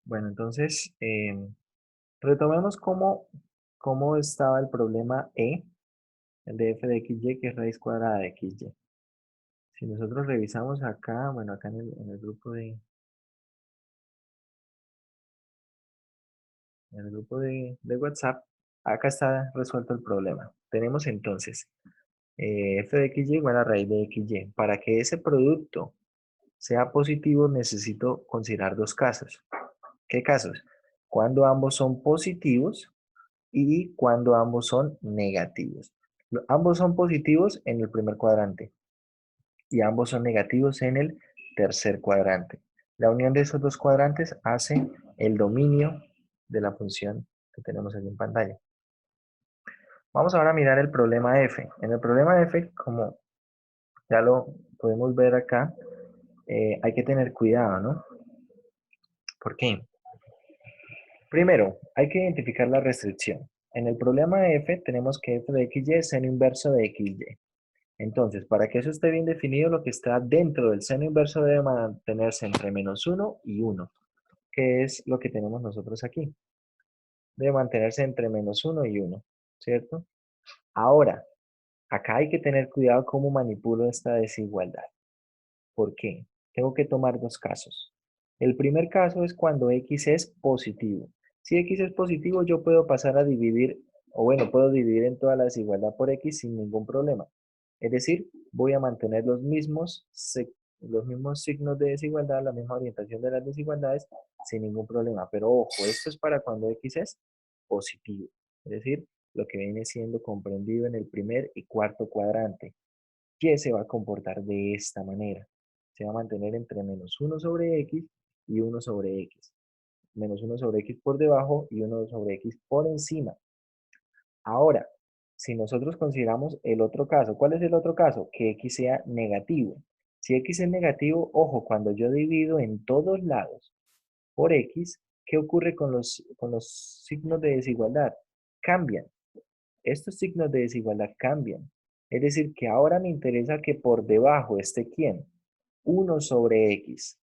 Bueno, entonces, retomemos cómo estaba el problema E, el de f de xy, que es raíz cuadrada de xy. Si nosotros revisamos acá, bueno, acá en el grupo de WhatsApp, acá está resuelto el problema. Tenemos entonces f de xy igual a raíz de xy. Para que ese producto sea positivo, necesito considerar dos casos. ¿Qué casos? Cuando ambos son positivos y cuando ambos son negativos. Ambos son positivos en el primer cuadrante y ambos son negativos en el tercer cuadrante. La unión de esos dos cuadrantes hace el dominio de la función que tenemos aquí en pantalla. Vamos ahora a mirar el problema f. En el problema f, como ya lo podemos ver acá, hay que tener cuidado, ¿no? ¿Por qué? Primero, hay que identificar la restricción. En el problema f tenemos que f de xy es seno inverso de xy. Entonces, para que eso esté bien definido, lo que está dentro del seno inverso debe mantenerse entre -1 y 1, que es lo que tenemos nosotros aquí. Debe mantenerse entre -1 y 1, ¿cierto? Ahora, acá hay que tener cuidado cómo manipulo esta desigualdad. ¿Por qué? Tengo que tomar dos casos. El primer caso es cuando x es positivo. Si x es positivo, yo puedo pasar a dividir, o bueno, puedo dividir en toda la desigualdad por x sin ningún problema. Es decir, voy a mantener los mismos signos de desigualdad, la misma orientación de las desigualdades sin ningún problema. Pero ojo, esto es para cuando x es positivo. Es decir, lo que viene siendo comprendido en el primer y cuarto cuadrante. Y se va a comportar de esta manera. Se va a mantener entre -1 sobre x y 1 sobre x. -1 sobre x por debajo y 1 sobre x por encima. Ahora, si nosotros consideramos el otro caso, ¿cuál es el otro caso? Que x sea negativo. Si x es negativo, ojo, cuando yo divido en todos lados por x, ¿qué ocurre con los signos de desigualdad? Cambian. Estos signos de desigualdad cambian. Es decir, que ahora me interesa que por debajo esté ¿quién? 1 sobre x.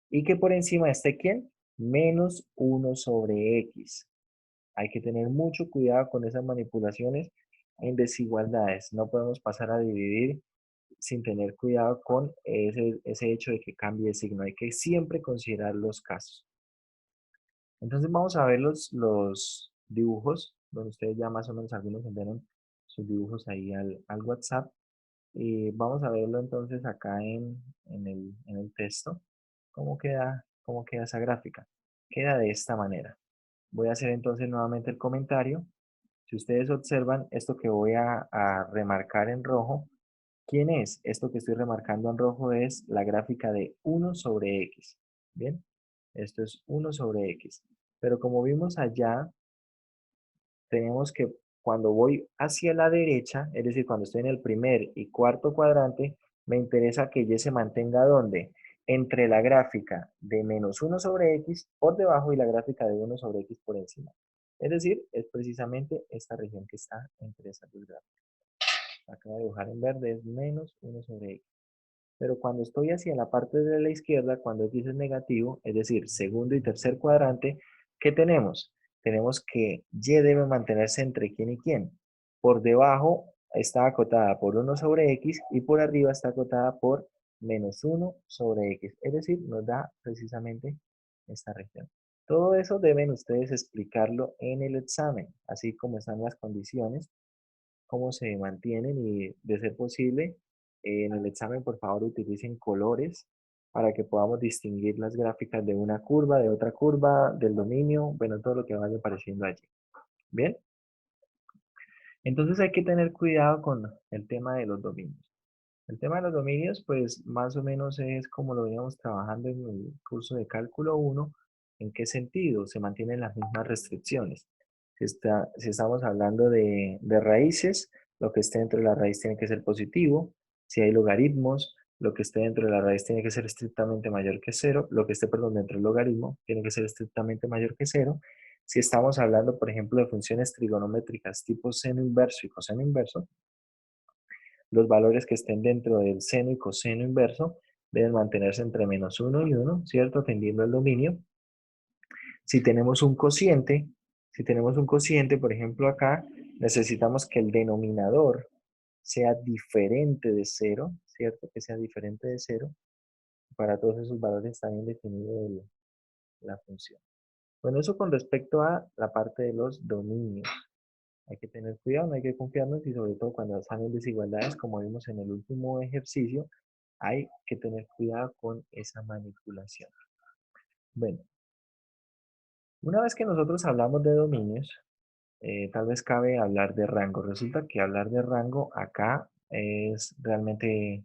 Y que por encima esté ¿quién? -1 sobre x. Hay que tener mucho cuidado con esas manipulaciones en desigualdades. No podemos pasar a dividir sin tener cuidado con ese hecho de que cambie de signo. Hay que siempre considerar los casos. Entonces vamos a ver los dibujos, donde ustedes ya más o menos algunos enviaron sus dibujos ahí al WhatsApp. Y vamos a verlo entonces acá en el texto. ¿Cómo queda esa gráfica? Queda de esta manera. Voy a hacer entonces nuevamente el comentario. Si ustedes observan esto que voy a remarcar en rojo, ¿quién es? Esto que estoy remarcando en rojo es la gráfica de 1 sobre x. ¿Bien? Esto es 1 sobre x. Pero como vimos allá, tenemos que cuando voy hacia la derecha, es decir, cuando estoy en el primer y cuarto cuadrante, me interesa que y se mantenga ¿dónde? Entre la gráfica de -1 sobre x por debajo y la gráfica de 1 sobre x por encima. Es decir, es precisamente esta región que está entre esas dos gráficas. Acabo de dibujar en verde, es -1 sobre x. Pero cuando estoy hacia la parte de la izquierda, cuando x es negativo, es decir, segundo y tercer cuadrante, ¿qué tenemos? Tenemos que y debe mantenerse entre quién y quién. Por debajo está acotada por 1 sobre x y por arriba está acotada por -1 sobre x. Es decir, nos da precisamente esta región. Todo eso deben ustedes explicarlo en el examen, así como están las condiciones, cómo se mantienen y, de ser posible, en el examen, por favor, utilicen colores para que podamos distinguir las gráficas de una curva, de otra curva, del dominio, bueno, todo lo que vaya apareciendo allí. Bien, entonces hay que tener cuidado con el tema de los dominios. El tema de los dominios, pues más o menos es como lo veníamos trabajando en el curso de cálculo 1. ¿En qué sentido? Se mantienen las mismas restricciones. Si estamos hablando de raíces, lo que esté dentro de la raíz tiene que ser positivo. Si hay logaritmos, lo que esté dentro de la raíz tiene que ser estrictamente mayor que cero. Lo que esté, perdón, dentro del logaritmo tiene que ser estrictamente mayor que cero. Si estamos hablando, por ejemplo, de funciones trigonométricas tipo seno inverso y coseno inverso, los valores que estén dentro del seno y coseno inverso deben mantenerse entre -1 y 1, ¿cierto? Atendiendo el dominio. Si tenemos un cociente, si tenemos un cociente, por ejemplo acá, necesitamos que el denominador sea diferente de cero, ¿cierto? Que sea diferente de cero. Para todos esos valores está bien definido la función. Bueno, eso con respecto a la parte de los dominios. Hay que tener cuidado, no hay que confiarnos y sobre todo cuando salen desigualdades, como vimos en el último ejercicio, hay que tener cuidado con esa manipulación. Bueno, una vez que nosotros hablamos de dominios, tal vez cabe hablar de rango. Resulta que hablar de rango acá es realmente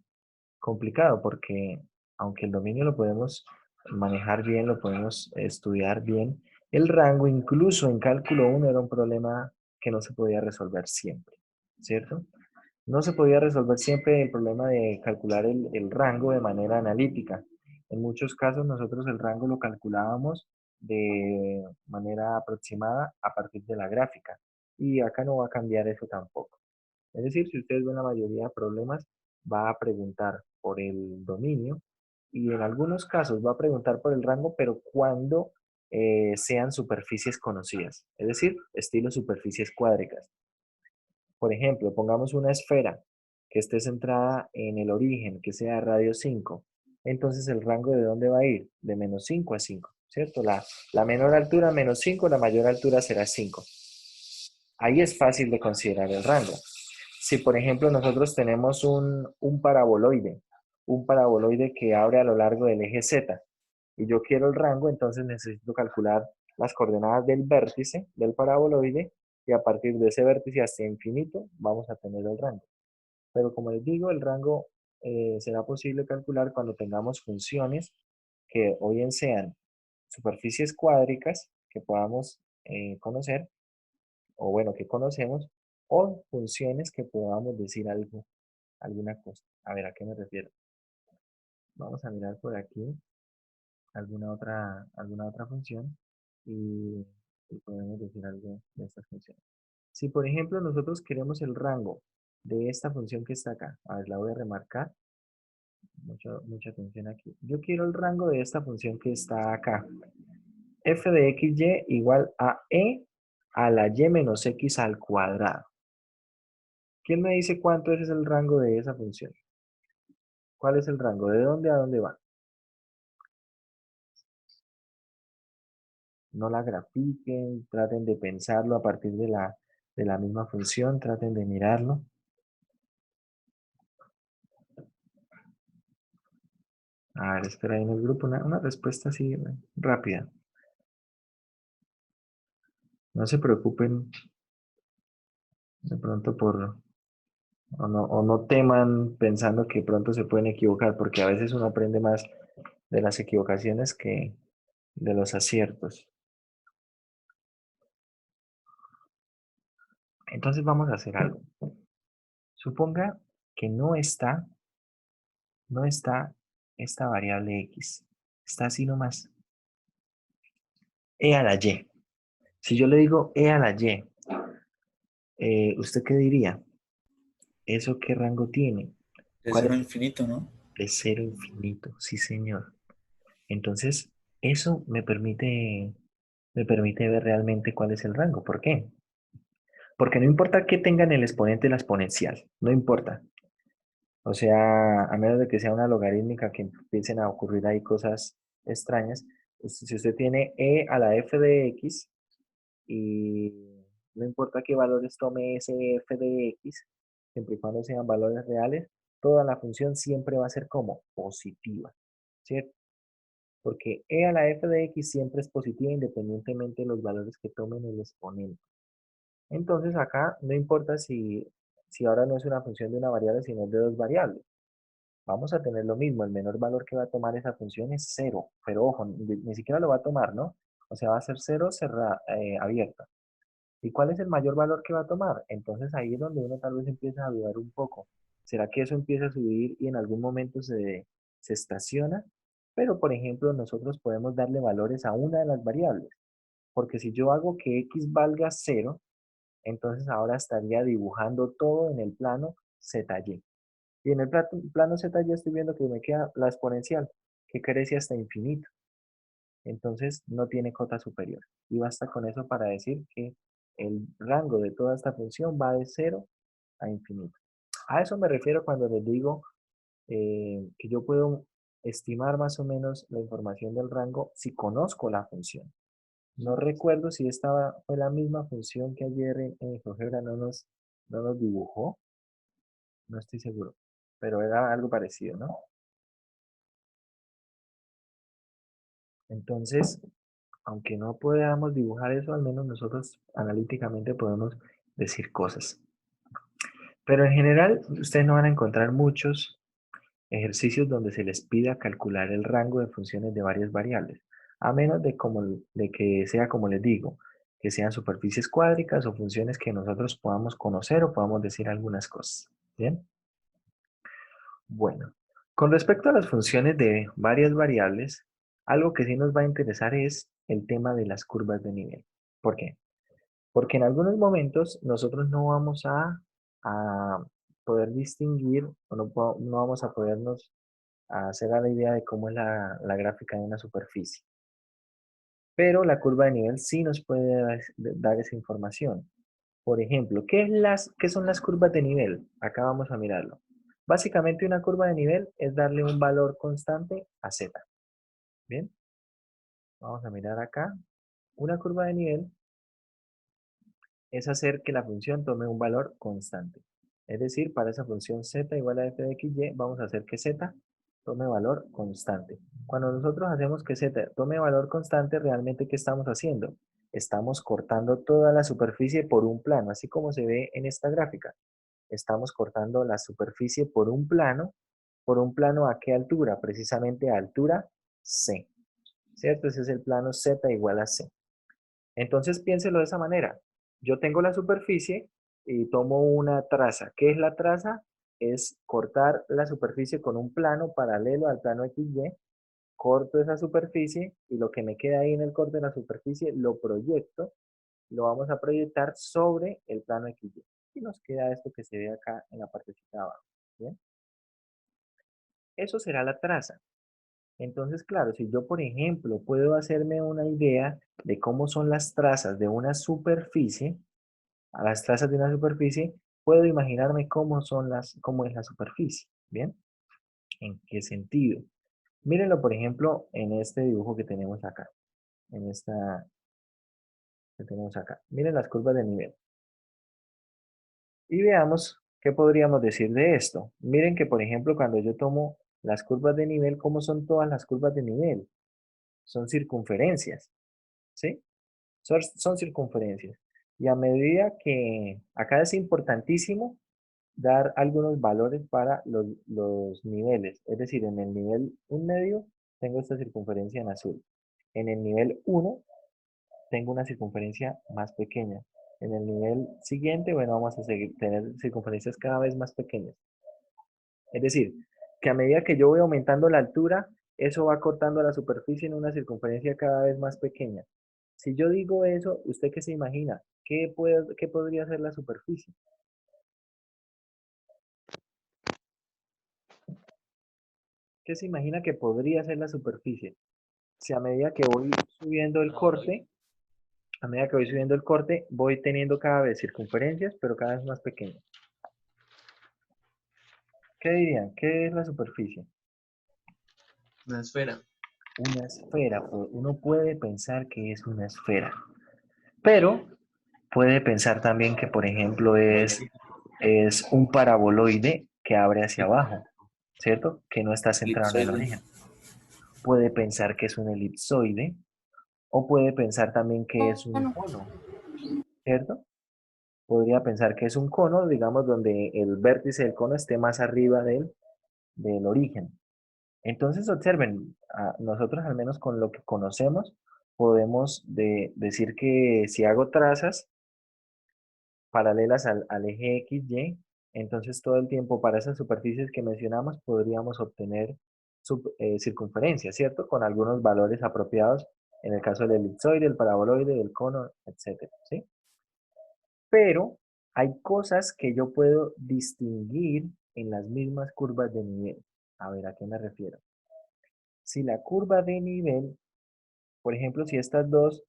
complicado porque aunque el dominio lo podemos manejar bien, lo podemos estudiar bien, el rango incluso en cálculo 1 era un problema que no se podía resolver siempre, ¿cierto? No se podía resolver siempre el problema de calcular el rango de manera analítica. En muchos casos nosotros el rango lo calculábamos de manera aproximada a partir de la gráfica. Y acá no va a cambiar eso tampoco. Es decir, si ustedes ven la mayoría de problemas, va a preguntar por el dominio y en algunos casos va a preguntar por el rango, pero cuando sean superficies conocidas. Es decir, estilo superficies cuádricas. Por ejemplo, pongamos una esfera que esté centrada en el origen, que sea de radio 5. Entonces, ¿el rango de dónde va a ir? De menos 5 a 5, ¿cierto? La menor altura menos 5, la mayor altura será 5. Ahí es fácil de considerar el rango. Si, por ejemplo, nosotros tenemos un paraboloide que abre a lo largo del eje Z, y yo quiero el rango, entonces necesito calcular las coordenadas del vértice del paraboloide y a partir de ese vértice hasta infinito vamos a tener el rango. Pero como les digo, el rango será posible calcular cuando tengamos funciones que o bien sean superficies cuádricas que podamos conocer, o bueno, que conocemos, o funciones que podamos decir algo, alguna cosa. A ver, ¿a qué me refiero? Vamos a mirar por aquí alguna otra función y, y podemos decir algo de estas funciones. Si por ejemplo nosotros queremos el rango de esta función que está acá, a ver, la voy a remarcar, mucha atención aquí. Yo quiero el rango de esta función que está acá. F de xy igual a e a la y menos x al cuadrado. ¿Quién me dice cuánto es el rango de esa función? ¿Cuál es el rango? ¿De dónde a dónde va? No la grafiquen, traten de pensarlo a partir de la misma función, traten de mirarlo. A ver, espera ahí en el grupo una respuesta así rápida. No se preocupen de pronto o no teman pensando que pronto se pueden equivocar, porque a veces uno aprende más de las equivocaciones que de los aciertos. Entonces vamos a hacer algo. Suponga que no está esta variable x. Está así nomás. E a la y. Si yo le digo e a la y, ¿usted qué diría? ¿Eso qué rango tiene? De ¿Cuál cero a es? infinito, ¿no? De cero infinito, sí señor. Entonces, eso me permite ver realmente cuál es el rango. ¿Por qué? Porque no importa qué tengan el exponente la exponencial, no importa. O sea, a menos de que sea una logarítmica que empiecen a ocurrir ahí cosas extrañas. Si usted tiene e a la f de x y no importa qué valores tome ese f de x, siempre y cuando sean valores reales, toda la función siempre va a ser como positiva, ¿cierto? Porque e a la f de x siempre es positiva independientemente de los valores que tomen el exponente. Entonces acá no importa si ahora no es una función de una variable, sino de dos variables. Vamos a tener lo mismo, el menor valor que va a tomar esa función es cero, pero ojo, ni siquiera lo va a tomar, ¿no? O sea, va a ser cero abierta. ¿Y cuál es el mayor valor que va a tomar? Entonces ahí es donde uno tal vez empieza a dudar un poco. ¿Será que eso empieza a subir y en algún momento se estaciona? Pero, por ejemplo, nosotros podemos darle valores a una de las variables. Porque si yo hago que x valga cero, entonces ahora estaría dibujando todo en el plano ZY. Y en el plano Z ya estoy viendo que me queda la exponencial, que crece hasta infinito. entonces no tiene cota superior. Y basta con eso para decir que el rango de toda esta función va de cero a infinito. A eso me refiero cuando les digo que yo puedo estimar más o menos la información del rango si conozco la función. No recuerdo si esta fue la misma función que ayer en GeoGebra no nos dibujó, no estoy seguro, pero era algo parecido, ¿no? Entonces, aunque no podamos dibujar eso, al menos nosotros analíticamente podemos decir cosas. Pero en general, ustedes no van a encontrar muchos ejercicios donde se les pida calcular el rango de funciones de varias variables, a menos de que sea como les digo, que sean superficies cuádricas o funciones que nosotros podamos conocer o podamos decir algunas cosas. ¿Bien? Bueno, con respecto a las funciones de varias variables, algo que sí nos va a interesar es el tema de las curvas de nivel. ¿Por qué? Porque en algunos momentos nosotros no vamos a poder distinguir o no vamos a podernos hacer a la idea de cómo es la gráfica de una superficie. Pero la curva de nivel sí nos puede dar esa información. Por ejemplo, ¿qué son las curvas de nivel? Acá vamos a mirarlo. Básicamente una curva de nivel es darle un valor constante a z. Bien, vamos a mirar acá. Una curva de nivel es hacer que la función tome un valor constante. Es decir, para esa función z igual a f de x, y, vamos a hacer que z tome valor constante. Cuando nosotros hacemos que z tome valor constante, realmente ¿qué estamos haciendo? Estamos cortando toda la superficie por un plano, así como se ve en esta gráfica. Estamos cortando la superficie ¿por un plano a qué altura? Precisamente a altura c, ¿cierto? Ese es el plano z igual a c. Entonces piénselo de esa manera. Yo tengo la superficie y tomo una traza. ¿Qué es la traza? Es cortar la superficie con un plano paralelo al plano XY. Corto esa superficie y lo que me queda ahí en el corte de la superficie lo proyecto. Lo vamos a proyectar sobre el plano XY. Y nos queda esto que se ve acá en la partecita de abajo. ¿Bien? Eso será la traza. Entonces, claro, si yo, por ejemplo, puedo hacerme una idea de cómo son las trazas de una superficie, a las trazas de una superficie, puedo imaginarme cómo es la superficie. ¿Bien? ¿En qué sentido? Mírenlo, por ejemplo, en este dibujo que tenemos acá. En esta que tenemos acá. Miren las curvas de nivel. Y veamos qué podríamos decir de esto. Miren que, por ejemplo, cuando yo tomo las curvas de nivel, ¿cómo son todas las curvas de nivel? Son circunferencias, ¿sí? Son circunferencias. Y a medida que acá es importantísimo dar algunos valores para los niveles. Es decir, en el nivel 1 medio tengo esta circunferencia en azul. En el nivel 1 tengo una circunferencia más pequeña. En el nivel siguiente, bueno, vamos a tener circunferencias cada vez más pequeñas. Es decir, que a medida que yo voy aumentando la altura, eso va cortando la superficie en una circunferencia cada vez más pequeña. Si yo digo eso, ¿usted qué se imagina? ¿Qué podría ser la superficie? ¿Qué se imagina que podría ser la superficie? Si a medida que voy subiendo el corte, a medida que voy subiendo el corte, voy teniendo cada vez circunferencias, pero cada vez más pequeñas. ¿Qué dirían? ¿Qué es la superficie? Una esfera. Una esfera. Uno puede pensar que es una esfera, pero puede pensar también que, por ejemplo, es un paraboloide que abre hacia abajo, ¿cierto? Que no está centrado en el Elipsoide. origen. Puede pensar que es un elipsoide o puede pensar también que es un cono, ¿cierto? Podría pensar que es un cono, digamos, donde el vértice del cono esté más arriba del origen. Entonces, observen, nosotros al menos con lo que conocemos, podemos decir que si hago trazas paralelas al eje XY, entonces todo el tiempo para esas superficies que mencionamos podríamos obtener circunferencias, ¿cierto? Con algunos valores apropiados en el caso del elipsoide, el paraboloide, del cono, etcétera, ¿sí? Pero hay cosas que yo puedo distinguir en las mismas curvas de nivel. A ver, ¿a qué me refiero? Si la curva de nivel Por ejemplo, si estas dos,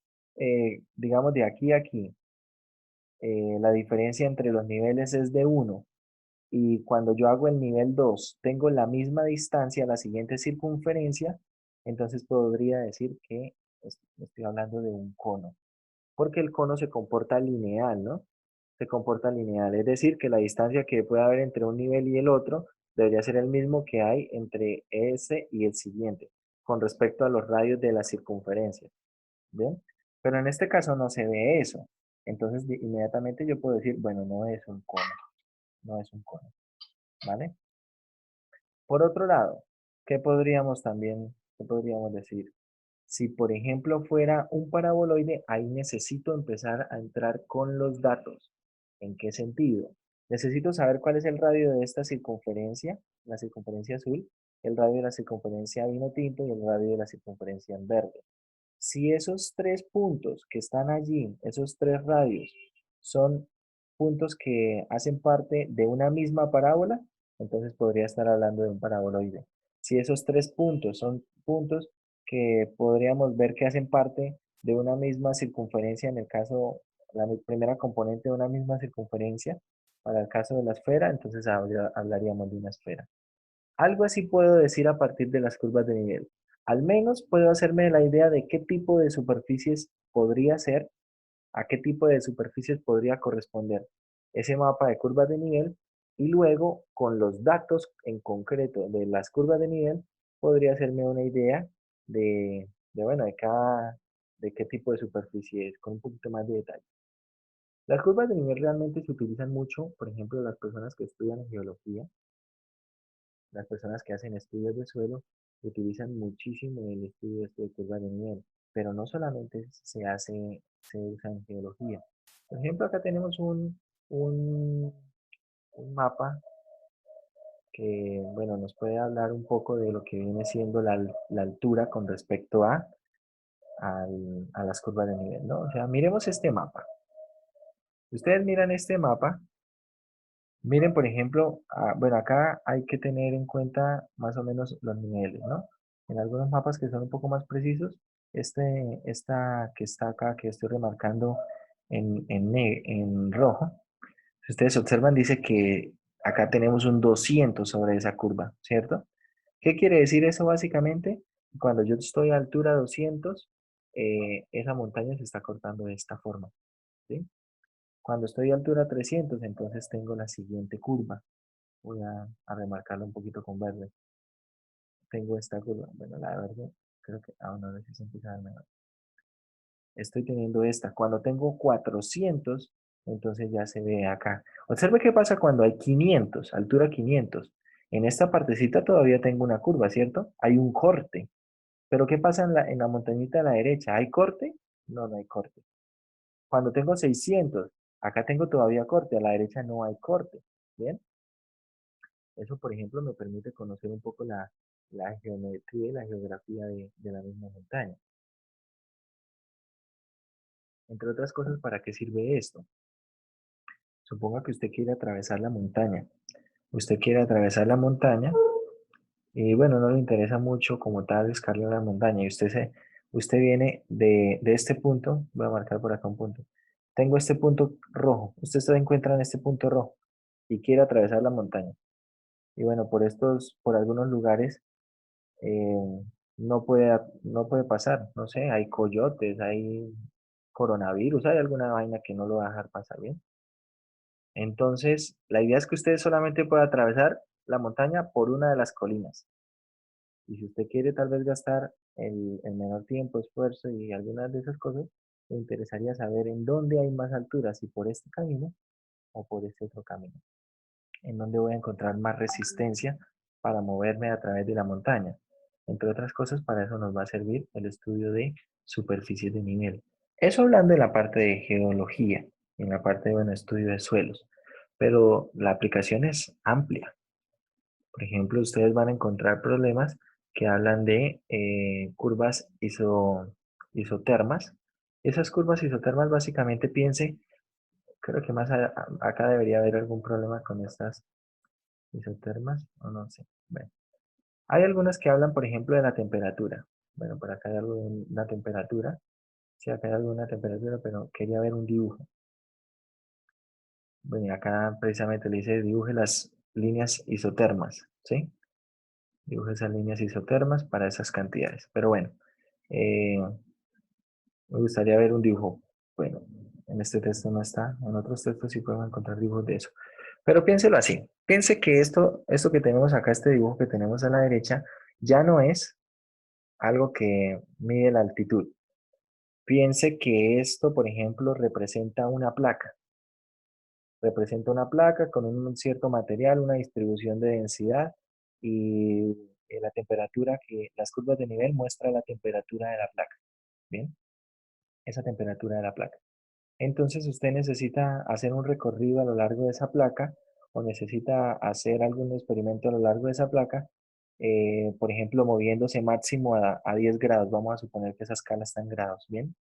digamos de aquí a aquí, la diferencia entre los niveles es de 1 y cuando yo hago el nivel 2 tengo la misma distancia a la siguiente circunferencia, entonces podría decir que estoy hablando de un cono, porque el cono se comporta lineal, ¿no? Se comporta lineal, es decir, que la distancia que puede haber entre un nivel y el otro debería ser el mismo que hay entre ese y el siguiente, con respecto a los radios de la circunferencia, ¿bien? Pero en este caso no se ve eso, entonces inmediatamente yo puedo decir, bueno, no es un cono, no es un cono, ¿vale? Por otro lado, qué podríamos decir? Si, por ejemplo, fuera un paraboloide, ahí necesito empezar a entrar con los datos. ¿En qué sentido? Necesito saber cuál es el radio de esta circunferencia, la circunferencia azul, el radio de la circunferencia vino tinto y el radio de la circunferencia en verde. Si esos tres puntos que están allí, esos tres radios, son puntos que hacen parte de una misma parábola, entonces podría estar hablando de un paraboloide. Si esos tres puntos son puntos que podríamos ver que hacen parte de una misma circunferencia, en el caso, la primera componente de una misma circunferencia, para el caso de la esfera, entonces hablaríamos de una esfera. Algo así puedo decir a partir de las curvas de nivel. Al menos puedo hacerme la idea de qué tipo de superficies podría ser, a qué tipo de superficies podría corresponder ese mapa de curvas de nivel y luego con los datos en concreto de las curvas de nivel podría hacerme una idea bueno, de qué tipo de superficie es, con un poquito más de detalle. Las curvas de nivel realmente se utilizan mucho, por ejemplo, las personas que estudian geología. Las personas que hacen estudios de suelo utilizan muchísimo el estudio de curvas de nivel, pero no solamente se usa en geología. Por ejemplo, acá tenemos un, un mapa que, bueno, nos puede hablar un poco de lo que viene siendo la altura con respecto a las curvas de nivel, ¿no? O sea, miremos este mapa. Si ustedes miran este mapa, miren, por ejemplo, bueno, acá hay que tener en cuenta más o menos los niveles, ¿no? En algunos mapas que son un poco más precisos, esta que está acá, que estoy remarcando en rojo, si ustedes observan, dice que acá tenemos un 200 sobre esa curva, ¿cierto? ¿Qué quiere decir eso básicamente? Cuando yo estoy a altura 200, esa montaña se está cortando de esta forma, ¿sí? Cuando estoy a altura 300, entonces tengo la siguiente curva. Voy a remarcarlo un poquito con verde. Tengo esta curva. Bueno, la verde, creo que no sé si se empieza a ver mejor. Estoy teniendo esta. Cuando tengo 400, entonces ya se ve acá. Observe qué pasa cuando hay 500, altura 500. En esta partecita todavía tengo una curva, ¿cierto? Hay un corte. Pero ¿qué pasa en la montañita a la derecha? ¿Hay corte? No, no hay corte. Cuando tengo 600, acá tengo todavía corte. A la derecha no hay corte. ¿Bien? Eso, por ejemplo, me permite conocer un poco la geometría y la geografía de la misma montaña. Entre otras cosas, ¿para qué sirve esto? Suponga que usted quiere atravesar la montaña. Usted quiere atravesar la montaña y bueno, no le interesa mucho como tal escalar la montaña. Y usted viene de este punto, voy a marcar por acá un punto. Tengo este punto rojo. Usted se encuentra en este punto rojo y quiere atravesar la montaña. Y bueno, por algunos lugares no puede pasar. No sé, hay coyotes, hay coronavirus, hay alguna vaina que no lo va a dejar pasar bien. Entonces, la idea es que usted solamente pueda atravesar la montaña por una de las colinas. Y si usted quiere tal vez gastar el menor tiempo, esfuerzo y algunas de esas cosas, le interesaría saber en dónde hay más altura, si por este camino o por este otro camino. En dónde voy a encontrar más resistencia para moverme a través de la montaña. Entre otras cosas, para eso nos va a servir el estudio de superficies de nivel. Eso hablando en la parte de geología, en la parte de bueno, estudio de suelos, pero la aplicación es amplia. Por ejemplo, ustedes van a encontrar problemas que hablan de curvas isotermas. Esas curvas isotermas básicamente piense, creo que acá debería haber algún problema con estas isotermas, o no sé. Bueno, hay algunas que hablan, por ejemplo, de la temperatura. Bueno, por acá hay algo de una temperatura. Sí, acá hay algo de una temperatura, pero quería ver un dibujo. Bueno, y acá precisamente le dice dibuje las líneas isotermas, ¿sí? Dibuje esas líneas isotermas para esas cantidades. Pero bueno, eh, me gustaría ver un dibujo. Bueno, en este texto no está, en otros textos sí podemos encontrar dibujos de eso. Pero piénselo así, piense que esto que tenemos acá, este dibujo que tenemos a la derecha, ya no es algo que mide la altitud. Piense que esto, por ejemplo, representa una placa con un cierto material, una distribución de densidad y la temperatura las curvas de nivel muestran la temperatura de la placa. Bien, esa temperatura de la placa. Entonces usted necesita hacer un recorrido a lo largo de esa placa o necesita hacer algún experimento a lo largo de esa placa, por ejemplo, moviéndose máximo a 10 grados. Vamos a suponer que esa escala está en grados, ¿bien?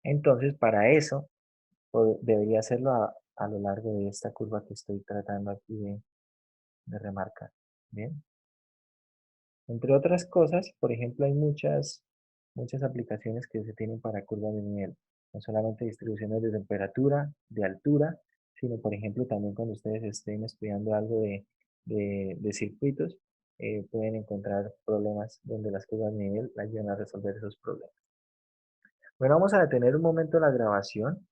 Entonces, para eso, debería hacerlo a lo largo de esta curva que estoy tratando aquí de remarcar, ¿bien? Entre otras cosas, por ejemplo, hay muchas aplicaciones que se tienen para curvas de nivel. No solamente distribuciones de temperatura, de altura, sino, por ejemplo, también cuando ustedes estén estudiando algo de circuitos, pueden encontrar problemas donde las curvas de nivel ayudan a resolver esos problemas. Bueno, vamos a detener un momento la grabación